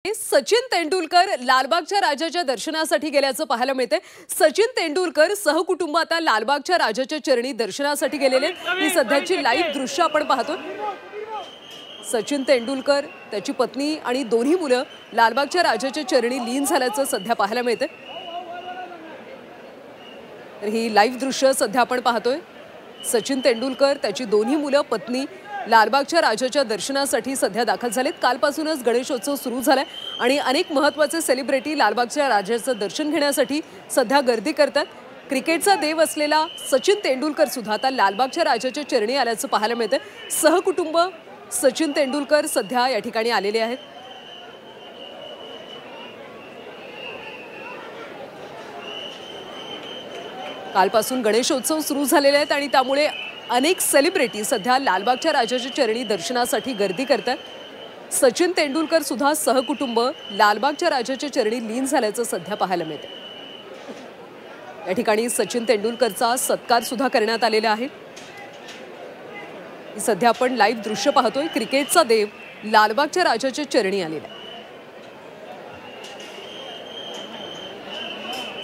सचिन तेंडुलकर लालबागच्या राजाच्या दर्शनासाठी गेल्याचं पाहायला मिळते। सचिन तेंडुलकर सहकुटुंब आता लालबागच्या राजाच्या चरणी दर्शनासाठी गेलेले। ही सध्याची लाईव्ह दृश्य आपण पाहतोय। सचिन तेंडुलकर, त्याची पत्नी आणि दोन्ही मुलं लालबागच्या राजाच्या चरणी लीन झाल्याचं सध्या पाहायला मिळते। तर ही लाईव्ह दृश्य सध्या आपण पाहतोय। सचिन तेंडुलकर, त्याची दोन्ही मुलं, पत्नी लालबागच्या राजाच्या दर्शनासाठी सध्या दाखल झालेत। कालपासूनच गणेशोत्सव सुरू झालाय आणि अनेक महत्त्वाचे सेलिब्रिटी लालबागच्या राजाचं दर्शन घेण्यासाठी सध्या गर्दी करतात। क्रिकेटचा देव असलेला सचिन तेंडुलकर सुद्धा आता लालबागच्या राजाच्या चरणी आल्याचं पाहायला मिळतं। सहकुटुंब सचिन तेंडुलकर सध्या या ठिकाणी आलेले आहेत। कालपासून गणेशोत्सव सुरू झालेले आहेत आणि त्यामुळे अनेक सेलिब्रिटी सध्या लालबागच्या राजाच्या चरणी दर्शनासाठी गर्दी करतात। सचिन तेंडुलकर सुद्धा सहकुटुंब लालबागच्या राजाच्या चरणी लीन झाल्याचं सध्या पाहायला मिळतं। या ठिकाणी सचिन तेंडुलकरचा सत्कार सुद्धा करण्यात आलेला आहे। सध्या आपण लाईव्ह दृश्य पाहतोय। क्रिकेटचा देव लालबागच्या राजाच्या चरणी आलेला आहे।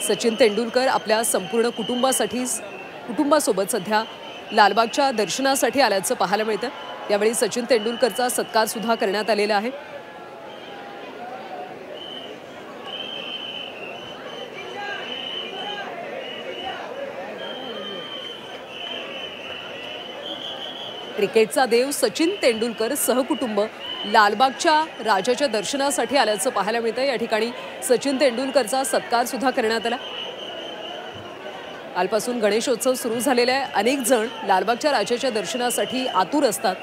सचिन तेंडुलकर आपल्या संपूर्ण कुटुंबासोबत सध्या लालबागच्या दर्शनासाठी आल्याचं पाहायला मिळतं। यावेळी सचिन तेंडुलकरचा सत्कार सुद्धा करण्यात आलेला आहे। क्रिकेटचा देव सचिन तेंडुलकर सहकुटुंब लालबागच्या राजाच्या दर्शनासाठी आल्याचं पाहायला मिळतं। या ठिकाणी सचिन तेंडुलकरचा सत्कार सुद्धा करण्यात आला। कालपासून गणेशोत्सव सुरू झालेला आहे। अनेक जण लालबागच्या राजाच्या दर्शनासाठी आतुर असतात।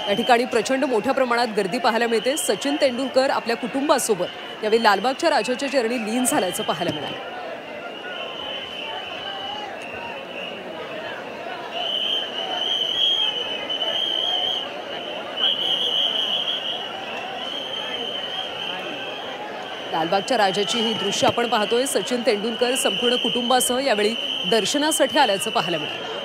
या ठिकाणी प्रचंड मोठ्या प्रमाणात गर्दी पाहायला मिळते। सचिन तेंडुलकर आपल्या कुटुंबासोबत यावेळी लालबागच्या राजाच्या चरणी लीन झाल्याचं पाहायला मिळालं। लालबागच्या राजाची ही दृश्य आपण पाहतोय। सचिन तेंडुलकर संपूर्ण कुटुंबासह यावेळी दर्शनासाठी आल्याचं पाहायला मिळालं।